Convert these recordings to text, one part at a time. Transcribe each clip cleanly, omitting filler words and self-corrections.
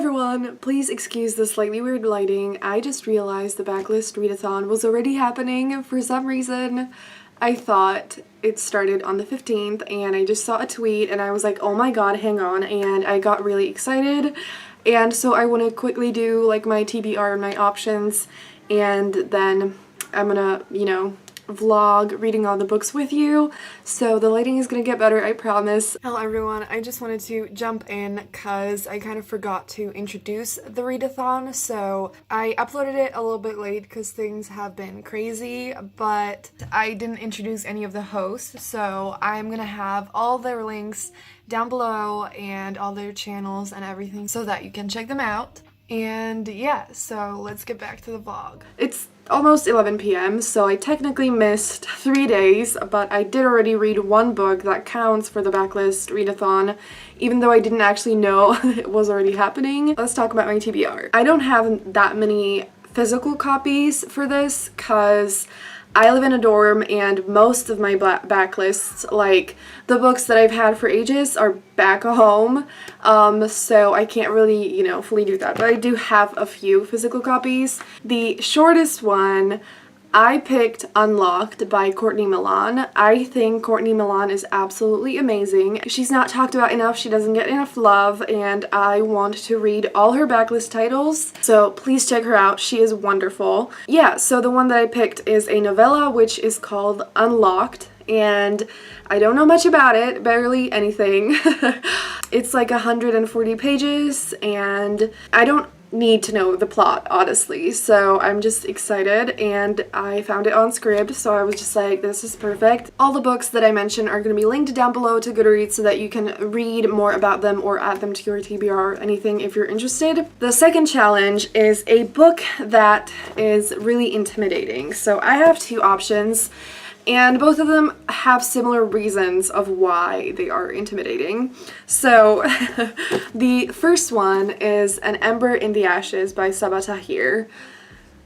everyone, please excuse the slightly weird lighting. I just realized the Backlist Readathon was already happening. For some reason, I thought it started on the 15th and I just saw a tweet and I was like, oh my god, hang on, and I got really excited. And so I want to quickly do like my TBR and my options, and then I'm gonna, vlog reading all the books with you. So the lighting is gonna get better, I promise. Hello everyone, I just wanted to jump in because I kind of forgot to introduce the readathon. So I uploaded it a little bit late because things have been crazy, but I didn't introduce any of the hosts. So I'm gonna have all their links down below and all their channels and everything so that you can check them out. And yeah, so let's get back to the vlog. It's almost 11 p.m. so I technically missed 3 days, but I did already read one book that counts for the Backlist Readathon, even though I didn't actually know it was already happening. Let's talk about my TBR. I don't have that many physical copies for this because I live in a dorm and most of my backlists, like the books that I've had for ages, are back home, so I can't really, fully do that, but I do have a few physical copies. The shortest one, I picked Unlocked by Courtney Milan. I think Courtney Milan is absolutely amazing. She's not talked about enough, she doesn't get enough love, and I want to read all her backlist titles, so please check her out. She is wonderful. Yeah, so the one that I picked is a novella which is called Unlocked, and I don't know much about it, barely anything. It's like 140 pages, and I don't need to know the plot, honestly, so I'm just excited, and I found it on Scribd, so I was just like, this is perfect. All the books that I mentioned are going to be linked down below to Goodreads so that you can read more about them or add them to your TBR or anything if you're interested. The second challenge is a book that is really intimidating. So I have two options, and both of them have similar reasons of why they are intimidating. So the first one is An Ember in the Ashes by Sabaa Tahir.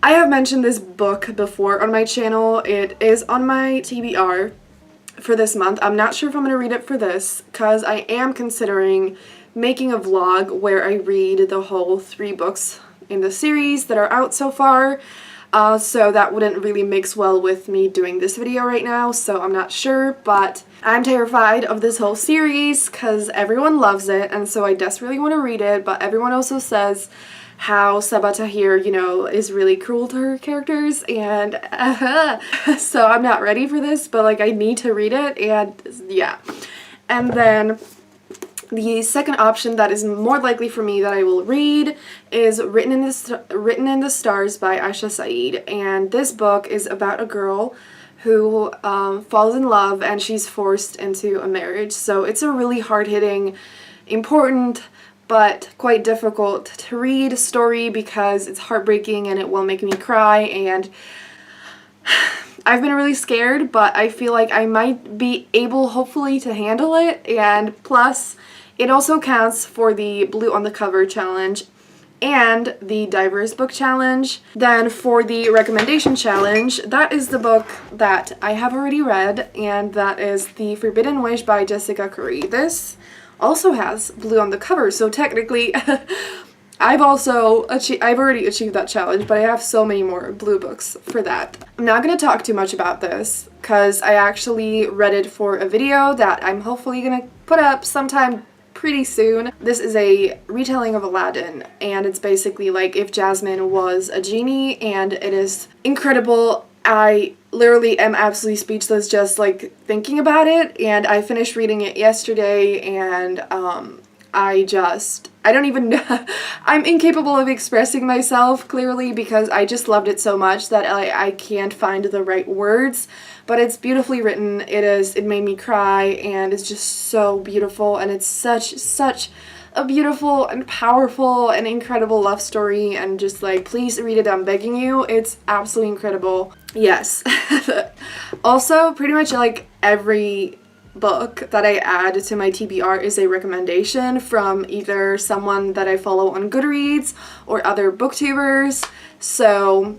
I have mentioned this book before on my channel. It is on my TBR for this month. I'm not sure if I'm going to read it for this because I am considering making a vlog where I read the whole 3 books in the series that are out so far. So that wouldn't really mix well with me doing this video right now, so I'm not sure, but I'm terrified of this whole series because everyone loves it, and so I desperately want to read it, but everyone also says how Sabaa Tahir, is really cruel to her characters, and so I'm not ready for this, but like I need to read it, and yeah. And then the second option that is more likely for me that I will read is Written in the Stars by Aisha Saeed, and this book is about a girl who falls in love and she's forced into a marriage. So it's a really hard-hitting, important, but quite difficult to read story because it's heartbreaking and it will make me cry, and I've been really scared, but I feel like I might be able, hopefully, to handle it, and plus it also counts for the Blue on the Cover challenge and the Diverse Book challenge. Then for the recommendation challenge, that is the book that I have already read, and that is The Forbidden Wish by Jessica Curry. This also has Blue on the Cover, so technically I've already achieved that challenge, but I have so many more blue books for that. I'm not going to talk too much about this because I actually read it for a video that I'm hopefully going to put up sometime pretty soon. This is a retelling of Aladdin, and it's basically like if Jasmine was a genie, and it is incredible. I literally am absolutely speechless just like thinking about it, and I finished reading it yesterday, and I don't even know. I'm incapable of expressing myself clearly because I just loved it so much that I can't find the right words, but it's beautifully written. It made me cry, and it's just so beautiful, and it's such a beautiful and powerful and incredible love story, and just like, please read it, I'm begging you. It's absolutely incredible. Yes. Also, pretty much like every book that I add to my TBR is a recommendation from either someone that I follow on Goodreads or other booktubers. So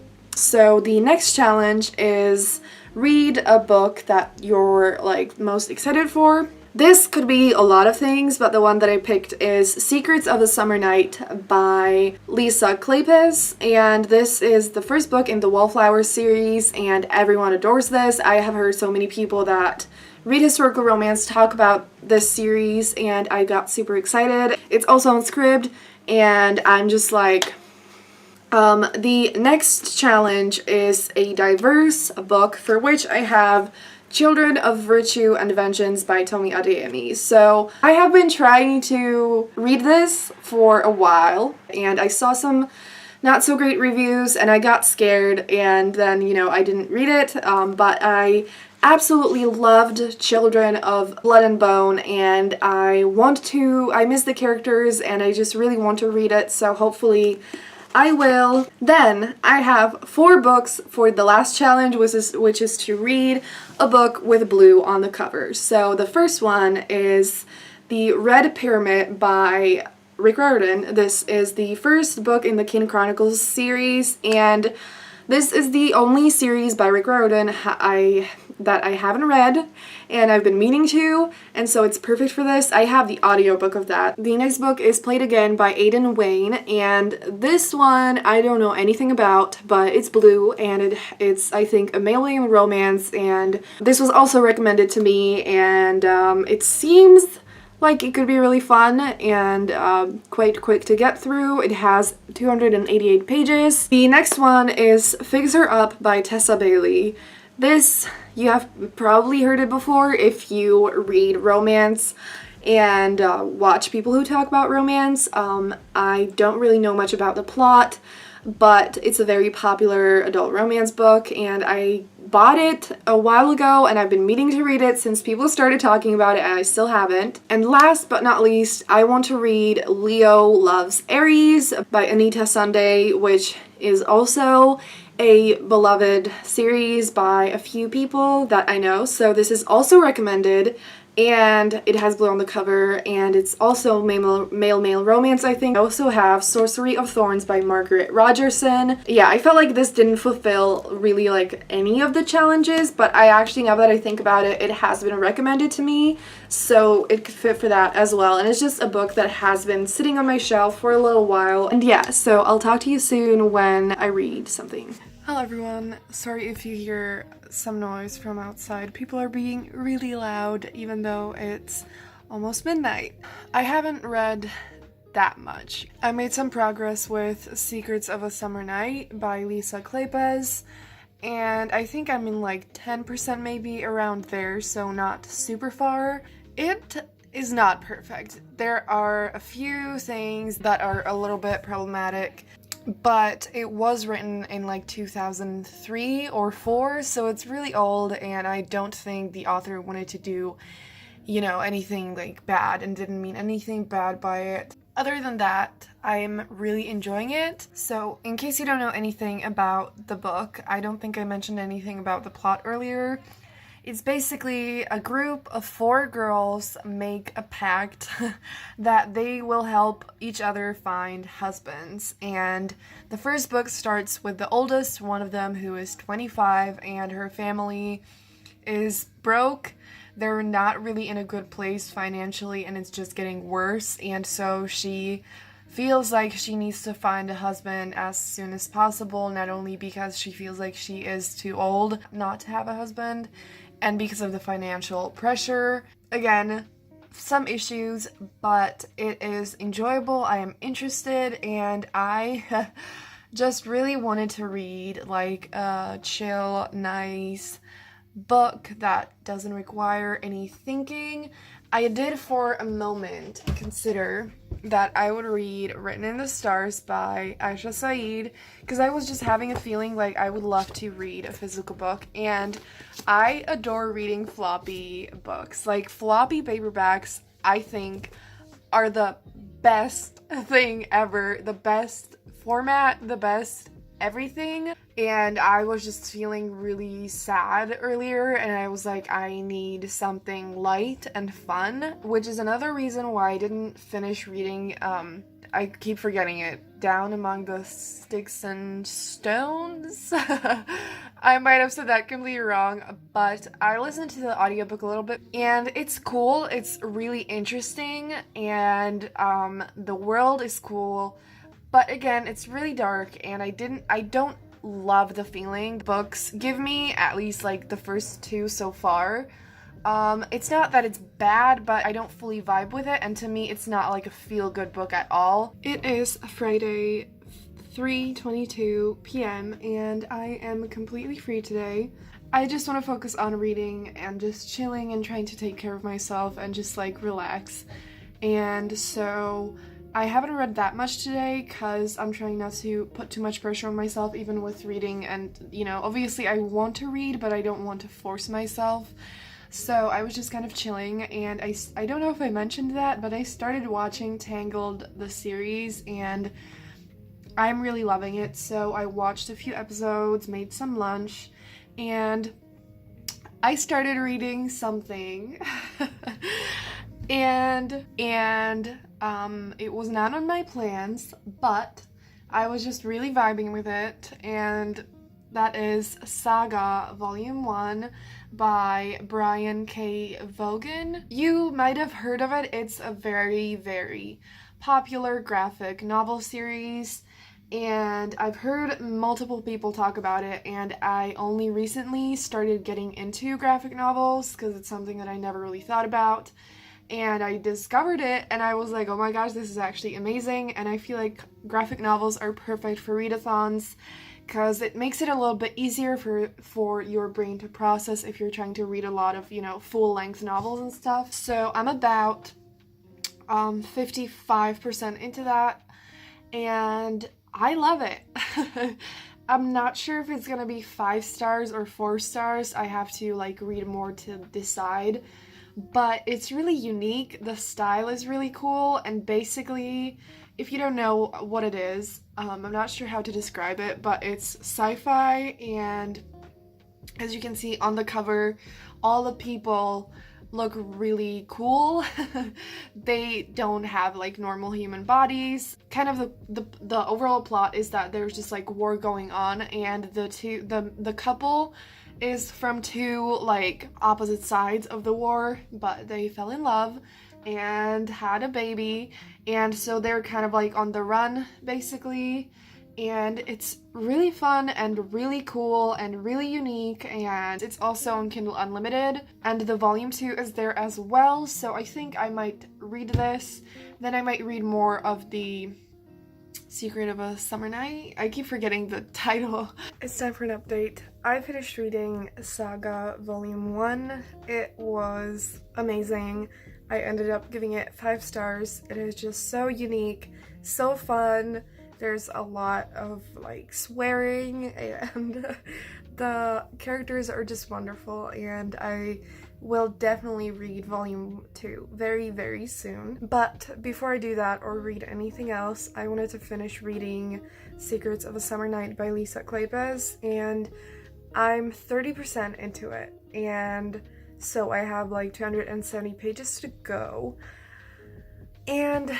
the next challenge is read a book that you're like most excited for. This could be a lot of things, but the one that I picked is Secrets of the Summer Night by Lisa Kleypas, and this is the first book in the Wallflower series, and everyone adores this. I have heard so many people that read historical romance talk about this series, and I got super excited. It's also on Scribd, and I'm just like... The next challenge is a diverse book for which I have Children of Virtue and Vengeance by Tomi Adeyemi. So I have been trying to read this for a while, and I saw some not so great reviews and I got scared, and then, you know, I didn't read it, but I absolutely loved Children of Blood and Bone, and I miss the characters and I just really want to read it, so hopefully I will. Then I have 4 books for the last challenge, which is to read a book with blue on the cover. So the first one is The Red Pyramid by Rick Riordan. This is the first book in the Kin Chronicles series, and this is the only series by Rick Riordan that I haven't read, and I've been meaning to, and so it's perfect for this. I have the audiobook of that. The next book is Played Again by Aidan Wayne, and this one I don't know anything about, but it's blue, and it's I think a male romance, and this was also recommended to me, and it seems like it could be really fun and quite quick to get through. It has 288 pages. The next one is Fix Her Up by Tessa Bailey. This, you have probably heard it before if you read romance and watch people who talk about romance. I don't really know much about the plot, but it's a very popular adult romance book, and I bought it a while ago and I've been meaning to read it since people started talking about it, and I still haven't. And last but not least, I want to read Leo Loves Aries by Anita Sunday, which is also a beloved series by a few people that I know. So this is also recommended, and it has blue on the cover, and it's also male romance, I think. I also have Sorcery of Thorns by Margaret Rogerson. Yeah, I felt like this didn't fulfill really like any of the challenges, but I actually, now that I think about it, it has been recommended to me, so it could fit for that as well. And it's just a book that has been sitting on my shelf for a little while. And yeah, so I'll talk to you soon when I read something. Hello everyone, sorry if you hear some noise from outside. People are being really loud even though it's almost midnight. I haven't read that much. I made some progress with Secrets of a Summer Night by Lisa Kleypas, and I think I'm in like 10% maybe, around there, so not super far. It is not perfect. There are a few things that are a little bit problematic, but it was written in like 2003 or 4, so it's really old, and I don't think the author wanted to do, you know, anything like bad and didn't mean anything bad by it. Other than that, I'm really enjoying it. So in case you don't know anything about the book, I don't think I mentioned anything about the plot earlier. It's basically a group of 4 girls make a pact that they will help each other find husbands. And the first book starts with the oldest one of them, who is 25, and her family is broke. They're not really in a good place financially, and it's just getting worse. And so she feels like she needs to find a husband as soon as possible, not only because she feels like she is too old not to have a husband, and because of the financial pressure. Again, some issues, but it is enjoyable. I am interested, and I just really wanted to read like a chill, nice book that doesn't require any thinking. I did for a moment consider that I would read Written in the Stars by Aisha Saeed, because I was just having a feeling like I would love to read a physical book, and I adore reading floppy books. Like, floppy paperbacks, I think, are the best thing ever, the best format, the best everything. And I was just feeling really sad earlier, and I was like, I need something light and fun, which is another reason why I didn't finish reading, I keep forgetting it, Down Among the Sticks and Stones. I might have said that completely wrong, but I listened to the audiobook a little bit and it's cool. It's really interesting and the world is cool. But again, it's really dark and I don't love the feeling. Books give me at least like the first two so far. It's not that it's bad, but I don't fully vibe with it, and to me it's not like a feel-good book at all. It is Friday, 3:22 p.m. and I am completely free today. I just want to focus on reading and just chilling and trying to take care of myself and just like relax. And so I haven't read that much today because I'm trying not to put too much pressure on myself even with reading, and you know, obviously I want to read but I don't want to force myself. So I was just kind of chilling, and I don't know if I mentioned that, but I started watching Tangled the series and I'm really loving it. So I watched a few episodes, made some lunch, and I started reading something and it was not on my plans, but I was just really vibing with it, and that is Saga Volume 1 by Brian K. Vaughan. You might have heard of it. It's a very, very popular graphic novel series, and I've heard multiple people talk about it, and I only recently started getting into graphic novels because it's something that I never really thought about, and I discovered it and I was like, oh my gosh, this is actually amazing. And I feel like graphic novels are perfect for readathons because it makes it a little bit easier for your brain to process if you're trying to read a lot of, you know, full-length novels and stuff. So I'm about 55% into that, and I love it. I'm not sure if it's gonna be 5 stars or 4 stars. I have to like read more to decide, but it's really unique. The style is really cool, and basically, if you don't know what it is, I'm not sure how to describe it, but it's sci-fi, and as you can see on the cover, all the people look really cool. They don't have like normal human bodies. Kind of the overall plot is that there's just like war going on, and the couple is from two like opposite sides of the war, but they fell in love and had a baby, and so they're kind of like on the run basically. And it's really fun and really cool and really unique, and it's also on Kindle Unlimited, and the volume 2 is there as well, so I think I might read this, then I might read more of the Secret of a Summer Night. I keep forgetting the title. It's time for an update. I finished reading Saga Volume 1. It was amazing. I ended up giving it 5 stars. It is just so unique, so fun. There's a lot of like swearing, and the characters are just wonderful, and I will definitely read volume 2 very, very soon. But before I do that or read anything else, I wanted to finish reading Secrets of a Summer Night by Lisa Kleypas, and I'm 30% into it, and so I have like 270 pages to go, and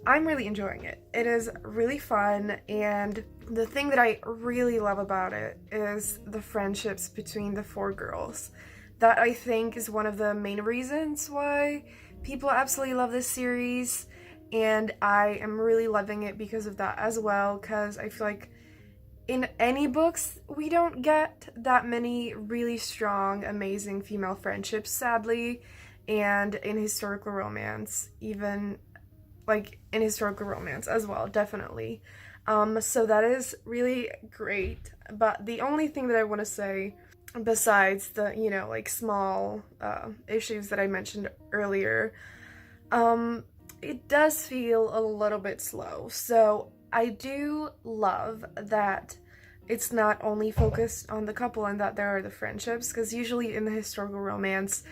I'm really enjoying it. It is really fun, and the thing that I really love about it is the friendships between the 4 girls. That I think is one of the main reasons why people absolutely love this series, and I am really loving it because of that as well, because I feel like in any books we don't get that many really strong, amazing female friendships, sadly, and in historical romance, even like in historical romance as well, definitely. So that is really great. But the only thing that I want to say, besides the, you know, like small issues that I mentioned earlier, it does feel a little bit slow. So I do love that it's not only focused on the couple and that there are the friendships, because usually in the historical romance,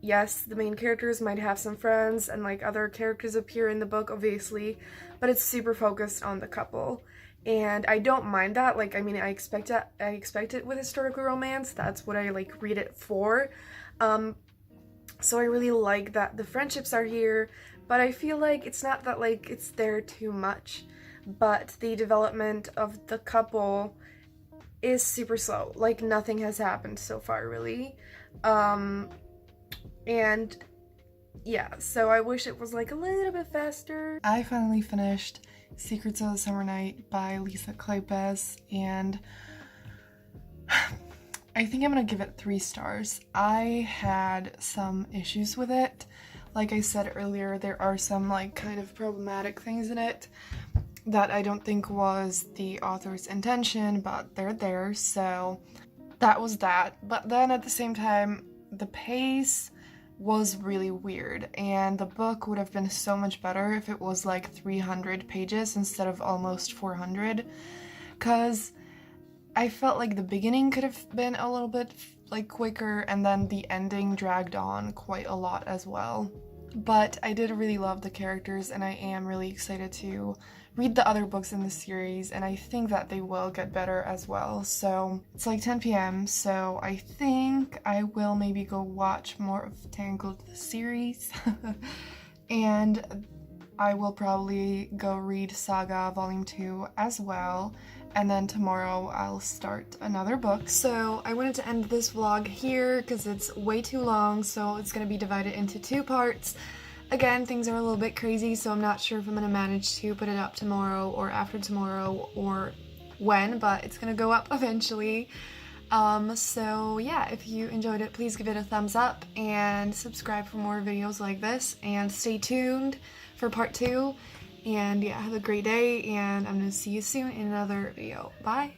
yes, the main characters might have some friends and like other characters appear in the book, obviously, but it's super focused on the couple. And I don't mind that. Like, I mean, I expect it with historical romance. That's what I like read it for. So I really like that the friendships are here, but I feel like it's not that like it's there too much, but the development of the couple is super slow. Like, nothing has happened so far, really. And yeah, so I wish it was like a little bit faster. I finally finished Secrets of the Summer Night by Lisa Kleypas, and I think I'm gonna give it 3 stars. I had some issues with it. Like I said earlier, there are some like kind of problematic things in it that I don't think was the author's intention, but they're there, so that was that. But then at the same time, the pace was really weird, and the book would have been so much better if it was like 300 pages instead of almost 400, because I felt like the beginning could have been a little bit like quicker, and then the ending dragged on quite a lot as well. But I did really love the characters, and I am really excited to read the other books in the series, and I think that they will get better as well. So it's like 10 p.m, so I think I will maybe go watch more of Tangled the series. And I will probably go read Saga Volume 2 as well, and then tomorrow I'll start another book. So I wanted to end this vlog here because it's way too long, so it's going to be divided into 2 parts. Again, things are a little bit crazy, so I'm not sure if I'm going to manage to put it up tomorrow or after tomorrow or when, but it's going to go up eventually. So yeah, if you enjoyed it, please give it a thumbs up and subscribe for more videos like this, and stay tuned for part 2. And yeah, have a great day, and I'm gonna see you soon in another video. Bye!